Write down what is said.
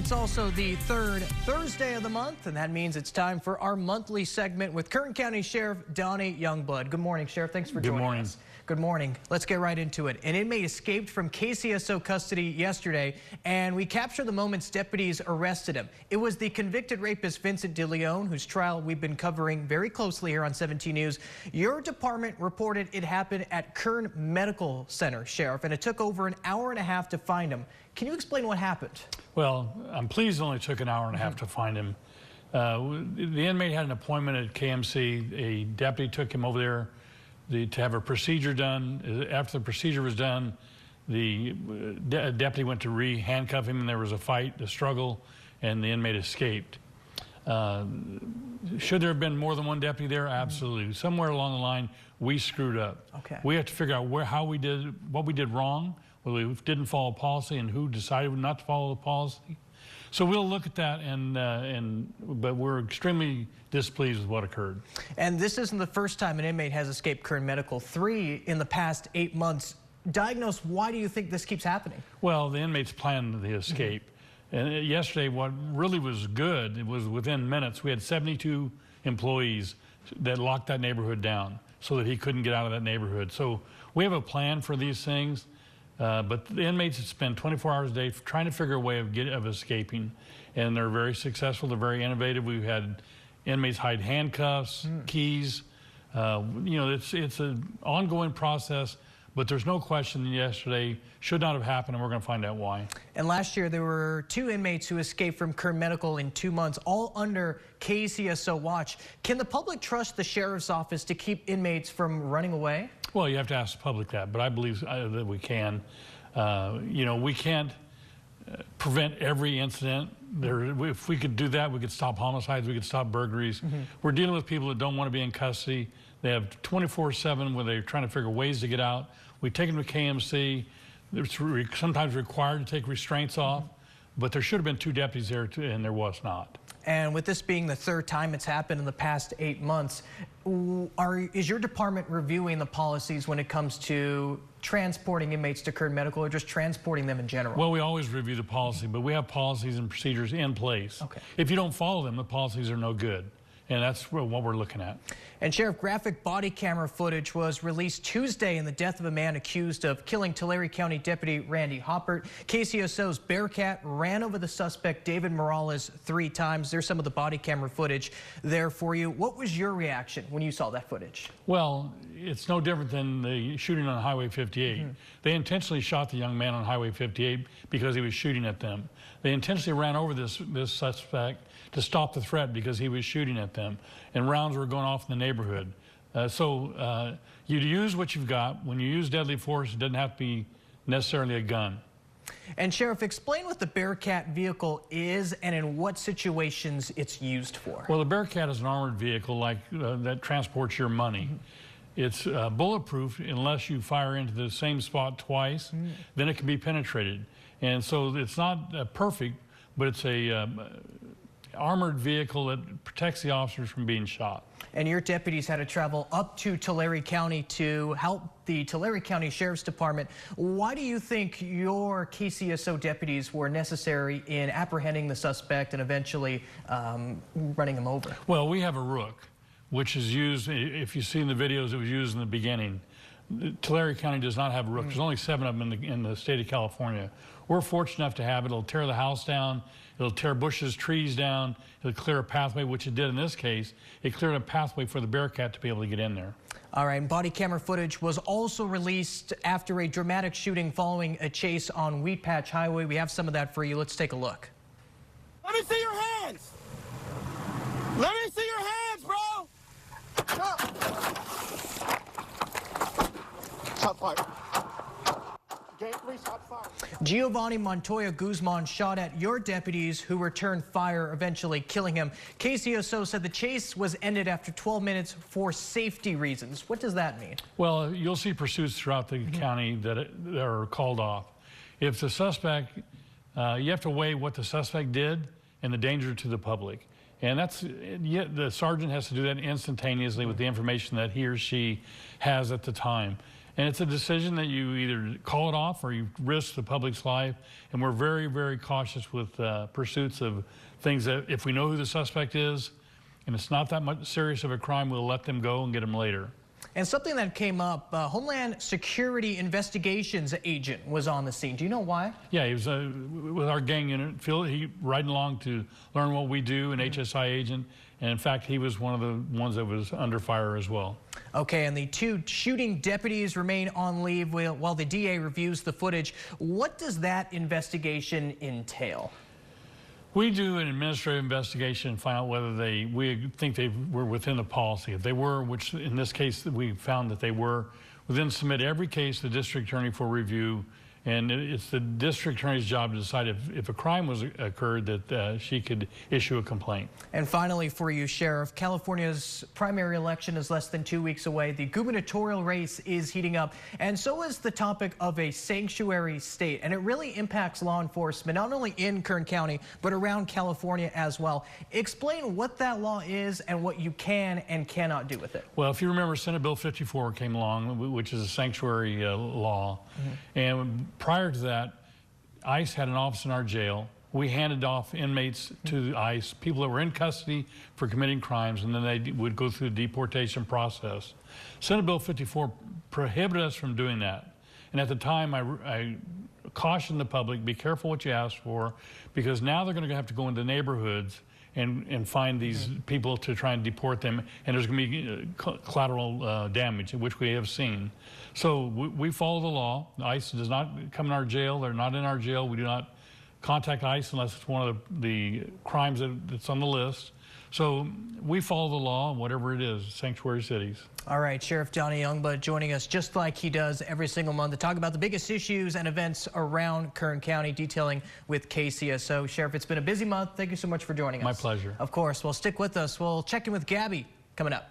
it's also the third Thursday of the month, and that means it's time for our monthly segment with Kern County Sheriff Donny Youngblood. Good morning, Sheriff. Thanks for joining us. Good morning. Let's get right into it. An inmate escaped from KCSO custody yesterday, and we captured the moments deputies arrested him. It was the convicted rapist Vincent DeLeon, whose trial we've been covering very closely here on 17 News. Your department reported it happened at Kern Medical Center, Sheriff, and it took over an hour and a half to find him. Can you explain what happened? Well, I'm pleased it only took an hour and a half to find him. The inmate had an appointment at KMC. A deputy took him over there to have a procedure done. After the procedure was done, the deputy went to re-handcuff him, and there was a fight, a struggle, and the inmate escaped. Should there have been more than one deputy there? Absolutely. Somewhere along the line, we screwed up. Okay. We have to figure out what we did wrong, whether we didn't follow policy, and who decided not to follow the policy. So we'll look at that, but we're extremely displeased with what occurred. And this isn't the first time an inmate has escaped Kern Medical. 3 in the past 8 months. Diagnosed, why do you think this keeps happening? Well, the inmates planned the escape. And yesterday, what really was good, it was within minutes, we had 72 employees that locked that neighborhood down so that he couldn't get out of that neighborhood. So we have a plan for these things. But the inmates spend 24 hours a day trying to figure a way of escaping, and they're very successful. They're very innovative. We've had inmates hide handcuffs, keys. You know, it's an ongoing process, but there's no question yesterday should not have happened, and we're going to find out why. And last year, there were 2 inmates who escaped from Kern Medical in 2 months, all under KCSO watch. Can the public trust the sheriff's office to keep inmates from running away? Well, you have to ask the public that, but I believe that we can. You know, we can't prevent every incident. If we could do that, we could stop homicides, we could stop burglaries. We're dealing with people that don't want to be in custody. They have 24/7 where they're trying to figure ways to get out. We take them to KMC. They're sometimes required to take restraints off, but there should have been 2 deputies there, and there was not. And with this being the 3rd time it's happened in the past 8 months, is your department reviewing the policies when it comes to transporting inmates to Kern Medical, or just transporting them in general? Well, we always review the policy, but we have policies and procedures in place. Okay. If you don't follow them, the policies are no good. And that's what we're looking at. And Sheriff, graphic body camera footage was released Tuesday in the death of a man accused of killing Tulare County Deputy Randy Hoppert. KCSO's Bearcat ran over the suspect David Morales 3 times. There's some of the body camera footage there for you. What was your reaction when you saw that footage? Well, it's no different than the shooting on Highway 58. They intentionally shot the young man on Highway 58 because he was shooting at them. They intentionally ran over this suspect to stop the threat because he was shooting at them, and rounds were going off in the neighborhood. You use what you've got. When you use deadly force, it doesn't have to be necessarily a gun. And Sheriff, explain what the Bearcat vehicle is and in what situations it's used for. Well, the Bearcat is an armored vehicle that transports your money. It's bulletproof unless you fire into the same spot twice, then it can be penetrated. And so it's not perfect, but it's a armored vehicle that protects the officers from being shot. And your deputies had to travel up to Tulare County to help the Tulare County Sheriff's Department. Why do you think your KCSO deputies were necessary in apprehending the suspect and eventually running him over? Well, we have a rook, which is used, if you see in the videos, it was used in the beginning. Tulare County does not have a rook. There's only 7 of them in the state of California. We're fortunate enough to have it. It'll tear the house down. It'll tear bushes, trees down. It'll clear a pathway, which it did in this case. It cleared a pathway for the Bearcat to be able to get in there. All right, and body camera footage was also released after a dramatic shooting following a chase on Wheat Patch Highway. We have some of that for you. Let's take a look. Let me see your hands. Let me see your hands, bro. Shot fired. Game 3, shot fired. Giovanni Montoya Guzman shot at your deputies, who returned fire, eventually killing him. KCSO said the chase was ended after 12 minutes for safety reasons. What does that mean? Well, you'll see pursuits throughout the county that are called off. If the suspect, you have to weigh what the suspect did and the danger to the public. And the sergeant has to do that instantaneously with the information that he or she has at the time. And it's a decision that you either call it off or you risk the public's life. And we're very, very cautious with pursuits of things that if we know who the suspect is and it's not that much serious of a crime, we'll let them go and get them later. And something that came up, Homeland Security Investigations agent was on the scene. Do you know why? Yeah, he was with our gang unit. He riding along to learn what we do, an HSI agent. And in fact, he was one of the ones that was under fire as well. Okay, and the 2 shooting deputies remain on leave while the DA reviews the footage. What does that investigation entail? We do an administrative investigation and find out whether we think they were within the policy. If they were, which in this case we found that they were, we then submit every case to the district attorney for review. And it's the district attorney's job to decide if a crime was occurred that she could issue a complaint. And finally for you, Sheriff, California's primary election is less than 2 weeks away. The gubernatorial race is heating up, and so is the topic of a sanctuary state. And it really impacts law enforcement, not only in Kern County, but around California as well. Explain what that law is and what you can and cannot do with it. Well, if you remember, Senate Bill 54 came along, which is a sanctuary law. And prior to that, ICE had an office in our jail. We handed off inmates to ICE, people that were in custody for committing crimes, and then they would go through the deportation process. Senate Bill 54 prohibited us from doing that. And at the time, I cautioned the public, be careful what you ask for, because now they're going to have to go into neighborhoods and find these people to try and deport them, and there's going to be collateral damage, which we have seen. So we follow the law. ICE does not come in our jail. They're not in our jail. We do not contact ICE unless it's one of the crimes that's on the list. So we follow the law, whatever it is, sanctuary cities. All right, Sheriff Donny Youngblood joining us just like he does every single month to talk about the biggest issues and events around Kern County, detailing with KCSO. Sheriff, it's been a busy month. Thank you so much for joining us. My pleasure. Of course. Well, stick with us. We'll check in with Gabby coming up.